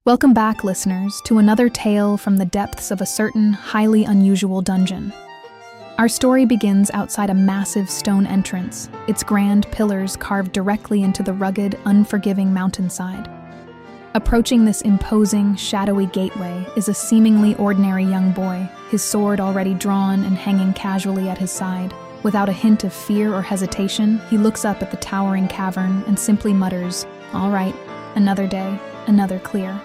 Welcome back, listeners, to another tale from the depths of a certain highly unusual dungeon. Our story begins outside a massive stone entrance, its grand pillars carved directly into the rugged, unforgiving mountainside. Approaching this imposing, shadowy gateway is a seemingly ordinary young boy, his sword already drawn and hanging casually at his side. Without a hint of fear or hesitation, he looks up at the towering cavern and simply mutters, "All right, another day, another clear."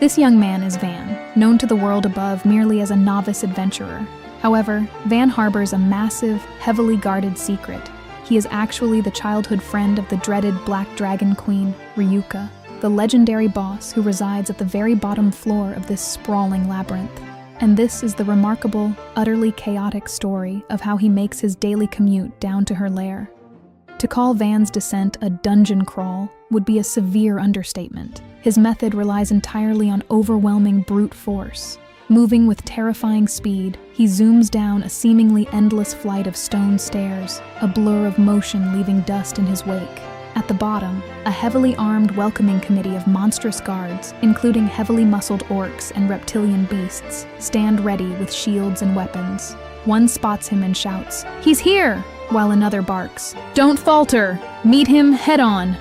This young man is Van, known to the world above merely as a novice adventurer. However, Van harbors a massive, heavily guarded secret. He is actually the childhood friend of the dreaded Black Dragon Queen, Ryuka, the legendary boss who resides at the very bottom floor of this sprawling labyrinth. And this is the remarkable, utterly chaotic story of how he makes his daily commute down to her lair. To call Van's descent a dungeon crawl would be a severe understatement. His method relies entirely on overwhelming brute force. Moving with terrifying speed, he zooms down a seemingly endless flight of stone stairs, a blur of motion leaving dust in his wake. At the bottom, a heavily armed welcoming committee of monstrous guards, including heavily muscled orcs and reptilian beasts, stand ready with shields and weapons. One spots him and shouts, "He's here!" while another barks, "Don't falter! Meet him head-on!"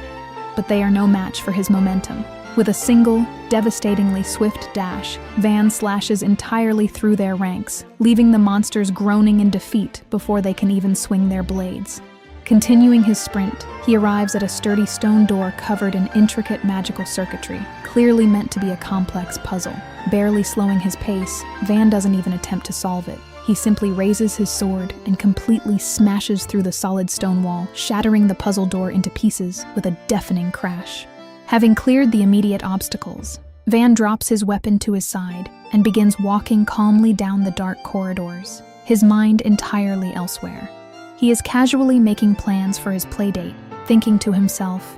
But they are no match for his momentum. With a single, devastatingly swift dash, Van slashes entirely through their ranks, leaving the monsters groaning in defeat before they can even swing their blades. Continuing his sprint, he arrives at a sturdy stone door covered in intricate magical circuitry, clearly meant to be a complex puzzle. Barely slowing his pace, Van doesn't even attempt to solve it. He simply raises his sword and completely smashes through the solid stone wall, shattering the puzzle door into pieces with a deafening crash. Having cleared the immediate obstacles, Van drops his weapon to his side and begins walking calmly down the dark corridors, his mind entirely elsewhere. He is casually making plans for his playdate, thinking to himself,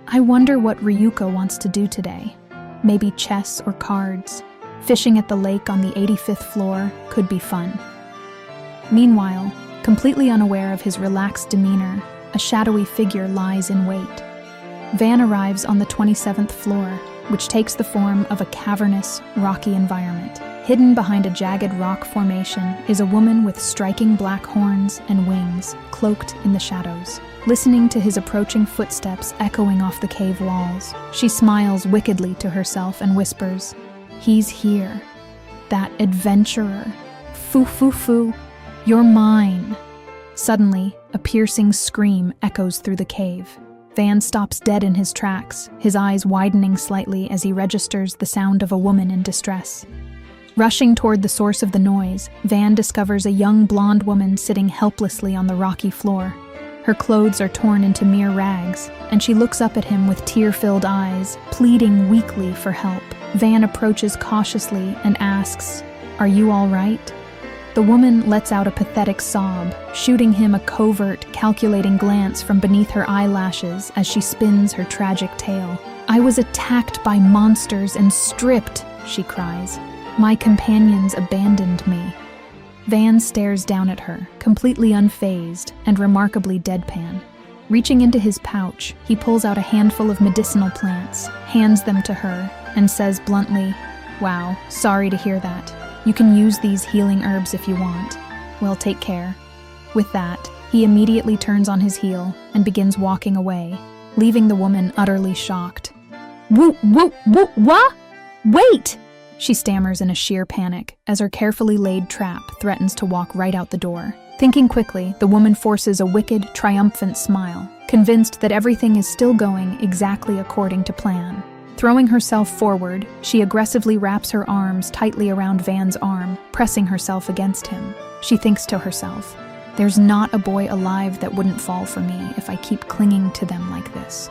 "I wonder what Ryuka wants to do today. Maybe chess or cards. Fishing at the lake on the 85th floor could be fun." Meanwhile, completely unaware of his relaxed demeanor, a shadowy figure lies in wait. Van arrives on the 27th floor, which takes the form of a cavernous, rocky environment. Hidden behind a jagged rock formation is a woman with striking black horns and wings, cloaked in the shadows. Listening to his approaching footsteps echoing off the cave walls, she smiles wickedly to herself and whispers, "He's here. That adventurer. Foo, you're mine." Suddenly, a piercing scream echoes through the cave. Van stops dead in his tracks, his eyes widening slightly as he registers the sound of a woman in distress. Rushing toward the source of the noise, Van discovers a young blonde woman sitting helplessly on the rocky floor. Her clothes are torn into mere rags, and she looks up at him with tear-filled eyes, pleading weakly for help. Van approaches cautiously and asks, "Are you all right?" The woman lets out a pathetic sob, shooting him a covert, calculating glance from beneath her eyelashes as she spins her tragic tale. "I was attacked by monsters and stripped," she cries. "My companions abandoned me." Van stares down at her, completely unfazed and remarkably deadpan. Reaching into his pouch, he pulls out a handful of medicinal plants, hands them to her, and says bluntly, "Wow, sorry to hear that. You can use these healing herbs if you want. Well, take care." With that, he immediately turns on his heel and begins walking away, leaving the woman utterly shocked. What? Wait! She stammers in a sheer panic as her carefully laid trap threatens to walk right out the door. Thinking quickly, the woman forces a wicked, triumphant smile, convinced that everything is still going exactly according to plan. Throwing herself forward, she aggressively wraps her arms tightly around Van's arm, pressing herself against him. She thinks to herself, "There's not a boy alive that wouldn't fall for me if I keep clinging to them like this."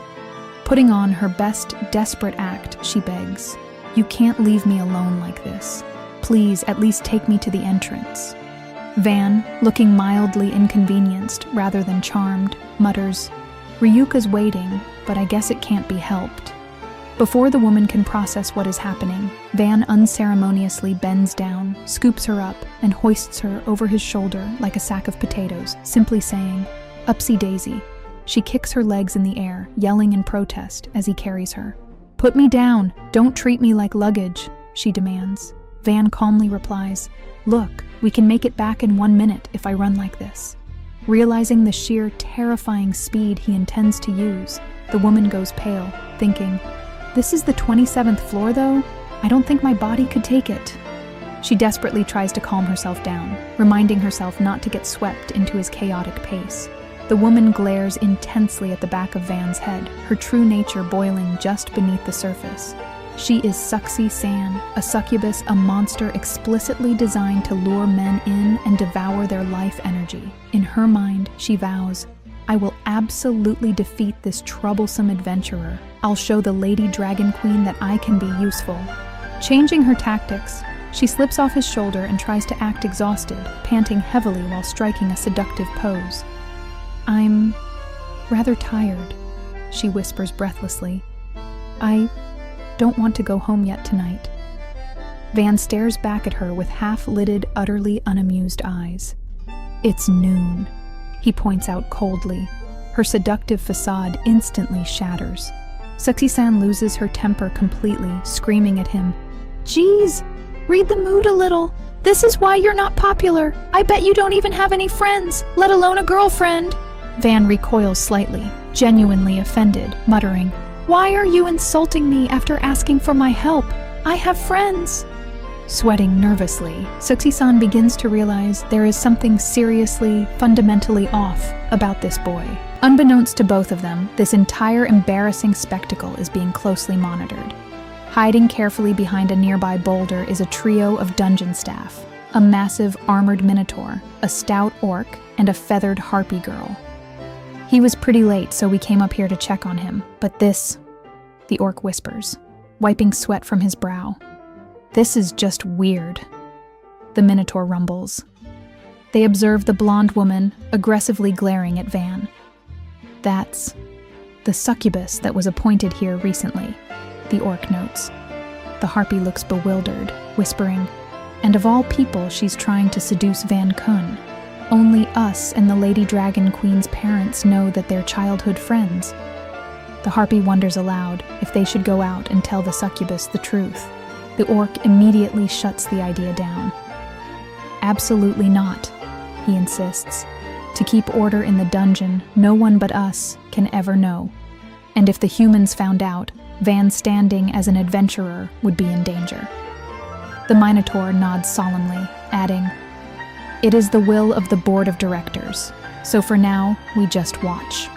Putting on her best desperate act, she begs, "You can't leave me alone like this. Please at least take me to the entrance." Van, looking mildly inconvenienced rather than charmed, mutters, "Ryuka's waiting, but I guess it can't be helped." Before the woman can process what is happening, Van unceremoniously bends down, scoops her up, and hoists her over his shoulder like a sack of potatoes, simply saying, "Upsy daisy." She kicks her legs in the air, yelling in protest as he carries her. "Put me down. Don't treat me like luggage," she demands. Van calmly replies, "Look, we can make it back in 1 minute if I run like this." Realizing the sheer terrifying speed he intends to use, the woman goes pale, thinking, "This is the 27th floor though? I don't think my body could take it." She desperately tries to calm herself down, reminding herself not to get swept into his chaotic pace. The woman glares intensely at the back of Van's head, her true nature boiling just beneath the surface. She is Succubus, a succubus, a monster explicitly designed to lure men in and devour their life energy. In her mind, she vows, "I will absolutely defeat this troublesome adventurer. I'll show the Lady Dragon Queen that I can be useful." Changing her tactics, she slips off his shoulder and tries to act exhausted, panting heavily while striking a seductive pose. "I'm rather tired," she whispers breathlessly. "I don't want to go home yet tonight." Van stares back at her with half-lidded, utterly unamused eyes. "It's noon," he points out coldly. Her seductive facade instantly shatters. Succubus loses her temper completely, screaming at him, "Geez, read the mood a little. This is why you're not popular. I bet you don't even have any friends, let alone a girlfriend." Van recoils slightly, genuinely offended, muttering, "Why are you insulting me after asking for my help? I have friends." Sweating nervously, Succubus begins to realize there is something seriously, fundamentally off about this boy. Unbeknownst to both of them, this entire embarrassing spectacle is being closely monitored. Hiding carefully behind a nearby boulder is a trio of dungeon staff, a massive armored Minotaur, a stout orc, and a feathered harpy girl. "He was pretty late, so we came up here to check on him, but this," the orc whispers, wiping sweat from his brow. "This is just weird," the Minotaur rumbles. They observe the blonde woman aggressively glaring at Van. "That's the succubus that was appointed here recently," the orc notes. The harpy looks bewildered, whispering, "And of all people, she's trying to seduce Van Kun. Only us and the Lady Dragon Queen's parents know that they're childhood friends." The harpy wonders aloud if they should go out and tell the succubus the truth. The orc immediately shuts the idea down. "Absolutely not," he insists. "To keep order in the dungeon, no one but us can ever know. And if the humans found out, Van standing as an adventurer would be in danger." The Minotaur nods solemnly, adding, "It is the will of the board of directors, so for now, we just watch."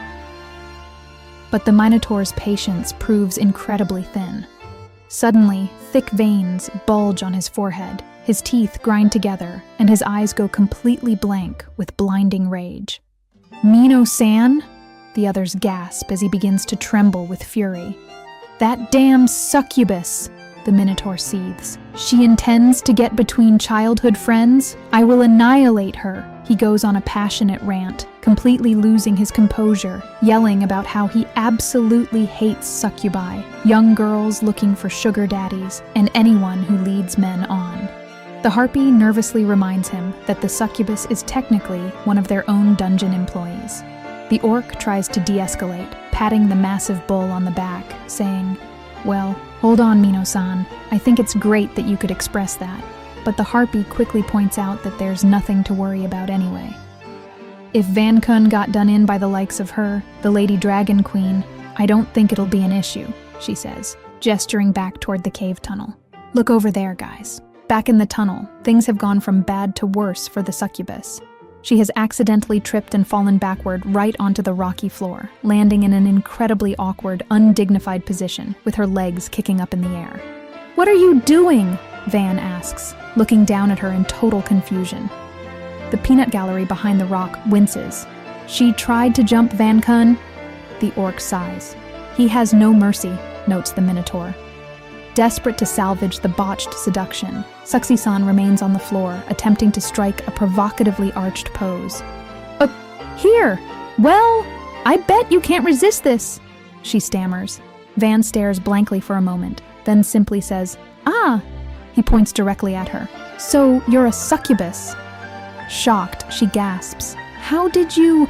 But the Minotaur's patience proves incredibly thin. Suddenly, thick veins bulge on his forehead, his teeth grind together, and his eyes go completely blank with blinding rage. "Mino-san?" the others gasp as he begins to tremble with fury. "That damn succubus!" the Minotaur seethes. "She intends to get between childhood friends? I will annihilate her." He goes on a passionate rant, completely losing his composure, yelling about how he absolutely hates succubi, young girls looking for sugar daddies, and anyone who leads men on. The harpy nervously reminds him that the succubus is technically one of their own dungeon employees. The orc tries to de-escalate, patting the massive bull on the back, saying, "Well, hold on, Mino-san. I think it's great that you could express that." But the harpy quickly points out that there's nothing to worry about anyway. "If Van Kun got done in by the likes of her, the Lady Dragon Queen, I don't think it'll be an issue," she says, gesturing back toward the cave tunnel. "Look over there, guys." Back in the tunnel, things have gone from bad to worse for the succubus. She has accidentally tripped and fallen backward right onto the rocky floor, landing in an incredibly awkward, undignified position, with her legs kicking up in the air. "What are you doing?" Van asks, looking down at her in total confusion. The peanut gallery behind the rock winces. "She tried to jump Van Kun?" The orc sighs. "He has no mercy," notes the Minotaur. Desperate to salvage the botched seduction, Succubus remains on the floor, attempting to strike a provocatively arched pose. Here! Well, I bet you can't resist this," she stammers. Van stares blankly for a moment, then simply says, "Ah!" He points directly at her. "So you're a succubus." Shocked, she gasps. "How did you—"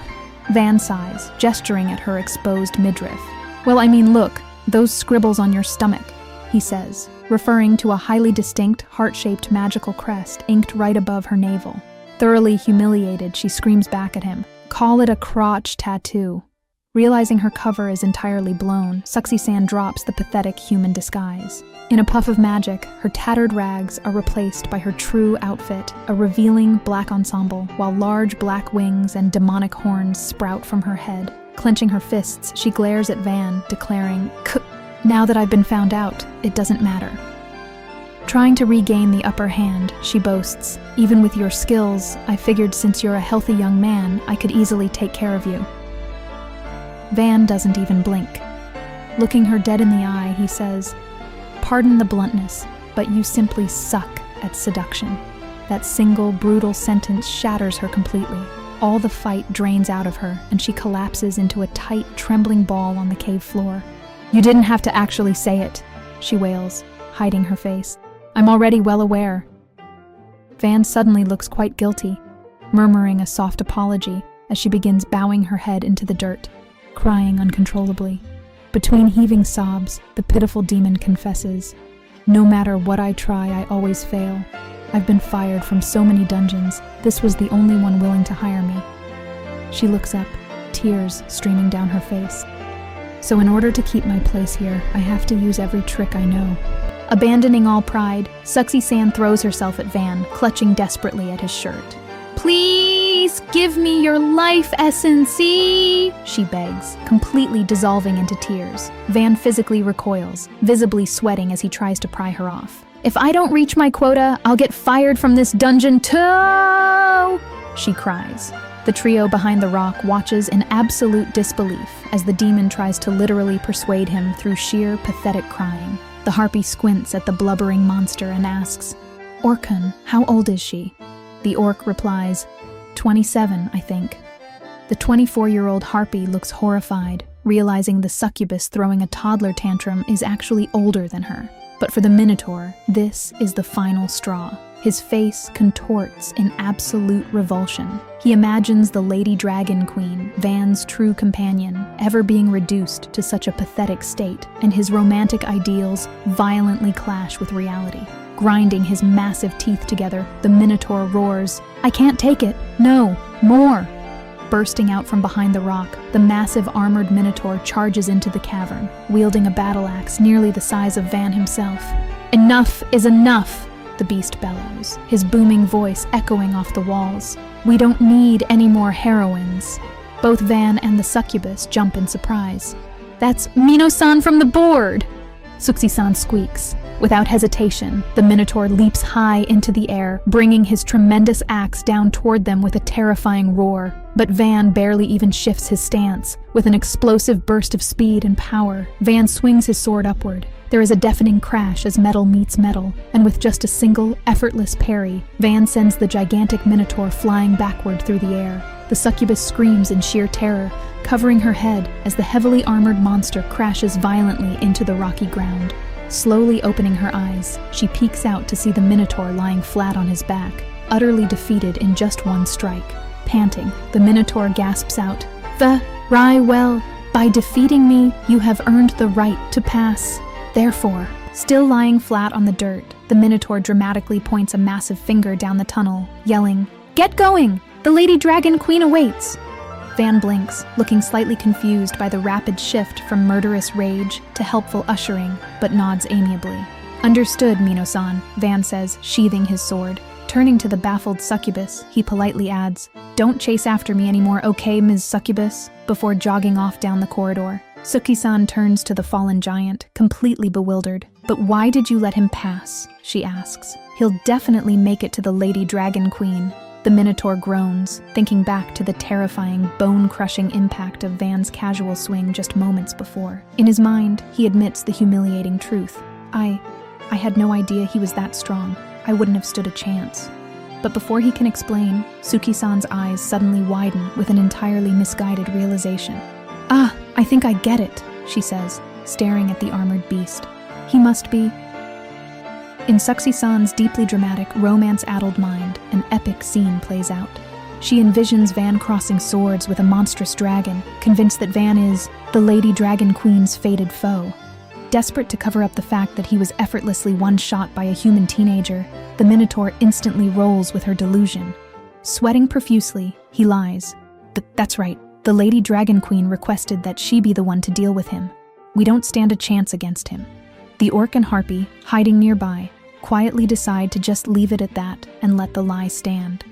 Van sighs, gesturing at her exposed midriff. "Well, I mean, look, "Those scribbles on your stomach," he says, referring to a highly distinct, heart-shaped magical crest inked right above her navel. Thoroughly humiliated, she screams back at him, "Call it a crotch tattoo." Realizing her cover is entirely blown, Succubus drops the pathetic human disguise. In a puff of magic, her tattered rags are replaced by her true outfit, a revealing black ensemble, while large black wings and demonic horns sprout from her head. Clenching her fists, she glares at Van, declaring, "Now that I've been found out, it doesn't matter." Trying to regain the upper hand, she boasts, "Even with your skills, I figured since you're a healthy young man, I could easily take care of you." Van doesn't even blink. Looking her dead in the eye, he says, "Pardon the bluntness, but you simply suck at seduction." That single, brutal sentence shatters her completely. All the fight drains out of her, and she collapses into a tight, trembling ball on the cave floor. "You didn't have to actually say it," she wails, hiding her face. "I'm already well aware." Van suddenly looks quite guilty, murmuring a soft apology as she begins bowing her head into the dirt, crying uncontrollably. Between heaving sobs, the pitiful demon confesses, "No matter what I try, I always fail. I've been fired from so many dungeons. This was the only one willing to hire me." She looks up, tears streaming down her face. "So in order to keep my place here, I have to use every trick I know." Abandoning all pride, Succubus throws herself at Van, clutching desperately at his shirt. "Please give me your life essence," she begs, completely dissolving into tears. Van physically recoils, visibly sweating as he tries to pry her off. "If I don't reach my quota, I'll get fired from this dungeon too!" she cries. The trio behind the rock watches in absolute disbelief as the demon tries to literally persuade him through sheer, pathetic crying. The harpy squints at the blubbering monster and asks, "Orkun, how old is she?" The orc replies, 27, I think. The 24-year-old harpy looks horrified, realizing the succubus throwing a toddler tantrum is actually older than her. But for the Minotaur, this is the final straw. His face contorts in absolute revulsion. He imagines the Lady Dragon Queen, Van's true companion, ever being reduced to such a pathetic state, and his romantic ideals violently clash with reality. Grinding his massive teeth together, the Minotaur roars, "I can't take it! No! More!" Bursting out from behind the rock, the massive armored Minotaur charges into the cavern, wielding a battle axe nearly the size of Van himself. "Enough is enough!" the beast bellows, his booming voice echoing off the walls. "We don't need any more heroines." Both Van and the succubus jump in surprise. "That's Mino-san from the board!" Succubus squeaks. Without hesitation, the Minotaur leaps high into the air, bringing his tremendous axe down toward them with a terrifying roar. But Van barely even shifts his stance. With an explosive burst of speed and power, Van swings his sword upward. There is a deafening crash as metal meets metal, and with just a single, effortless parry, Van sends the gigantic Minotaur flying backward through the air. The succubus screams in sheer terror, covering her head as the heavily armored monster crashes violently into the rocky ground. Slowly opening her eyes, she peeks out to see the Minotaur lying flat on his back, utterly defeated in just one strike. Panting, the Minotaur gasps out, "Very well. By defeating me, you have earned the right to pass. Therefore," still lying flat on the dirt, the Minotaur dramatically points a massive finger down the tunnel, yelling, "Get going! The Lady Dragon Queen awaits!" Van blinks, looking slightly confused by the rapid shift from murderous rage to helpful ushering, but nods amiably. "Understood, Mino-san," Van says, sheathing his sword. Turning to the baffled succubus, he politely adds, "Don't chase after me anymore, okay, Ms. Succubus?" before jogging off down the corridor. Suki-san turns to the fallen giant, completely bewildered. "But why did you let him pass?" she asks. "He'll definitely make it to the Lady Dragon Queen." The Minotaur groans, thinking back to the terrifying, bone-crushing impact of Van's casual swing just moments before. In his mind, he admits the humiliating truth. I had no idea he was that strong. I wouldn't have stood a chance." But before he can explain, Suki-san's eyes suddenly widen with an entirely misguided realization. "Ah, I think I get it," she says, staring at the armored beast. "He must be..." In Suki-san's deeply dramatic, romance-addled mind, an epic scene plays out. She envisions Van crossing swords with a monstrous dragon, convinced that Van is the Lady Dragon Queen's fated foe. Desperate to cover up the fact that he was effortlessly one-shot by a human teenager, the Minotaur instantly rolls with her delusion. Sweating profusely, he lies. That's right, the Lady Dragon Queen requested that she be the one to deal with him. We don't stand a chance against him. The orc and harpy, hiding nearby, quietly decide to just leave it at that and let the lie stand.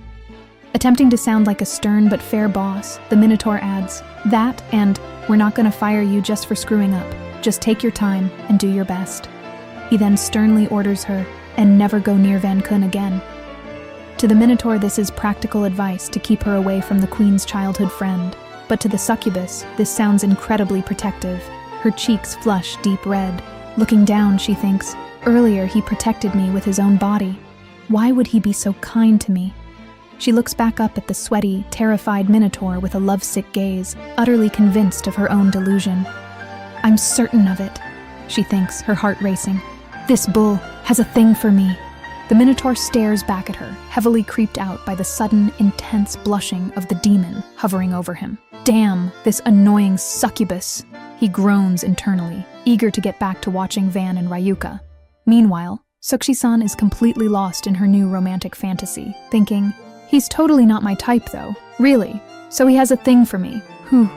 Attempting to sound like a stern but fair boss, the Minotaur adds, "That and we're not gonna fire you just for screwing up. Just take your time and do your best." He then sternly orders her, and never go near Van Kun again. To the Minotaur, this is practical advice to keep her away from the Queen's childhood friend. But to the Succubus, this sounds incredibly protective. Her cheeks flush deep red. Looking down, she thinks, earlier he protected me with his own body. Why would he be so kind to me? She looks back up at the sweaty, terrified Minotaur with a lovesick gaze, utterly convinced of her own delusion. I'm certain of it, she thinks, her heart racing. This bull has a thing for me. The Minotaur stares back at her, heavily creeped out by the sudden, intense blushing of the demon hovering over him. Damn, this annoying succubus! He groans internally, eager to get back to watching Van and Ryuka. Meanwhile, Sukshisan is completely lost in her new romantic fantasy, thinking, he's totally not my type though, really, so he has a thing for me, whew.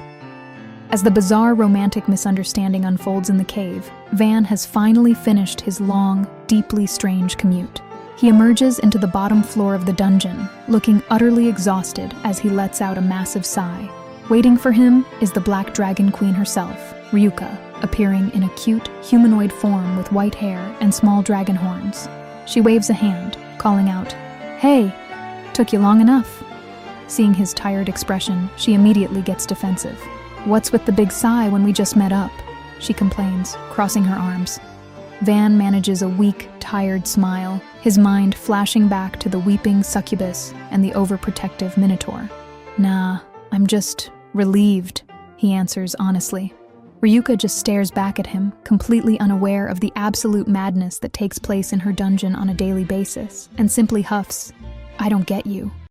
As the bizarre romantic misunderstanding unfolds in the cave, Van has finally finished his long, deeply strange commute. He emerges into the bottom floor of the dungeon, looking utterly exhausted as he lets out a massive sigh. Waiting for him is the Black Dragon Queen herself, Ryuka, appearing in a cute, humanoid form with white hair and small dragon horns. She waves a hand, calling out, "Hey, took you long enough." Seeing his tired expression, she immediately gets defensive. "What's with the big sigh when we just met up?" she complains, crossing her arms. Van manages a weak, tired smile, his mind flashing back to the weeping succubus and the overprotective Minotaur. "Nah, I'm just relieved," he answers honestly. Ryuka just stares back at him, completely unaware of the absolute madness that takes place in her dungeon on a daily basis, and simply huffs, "I don't get you."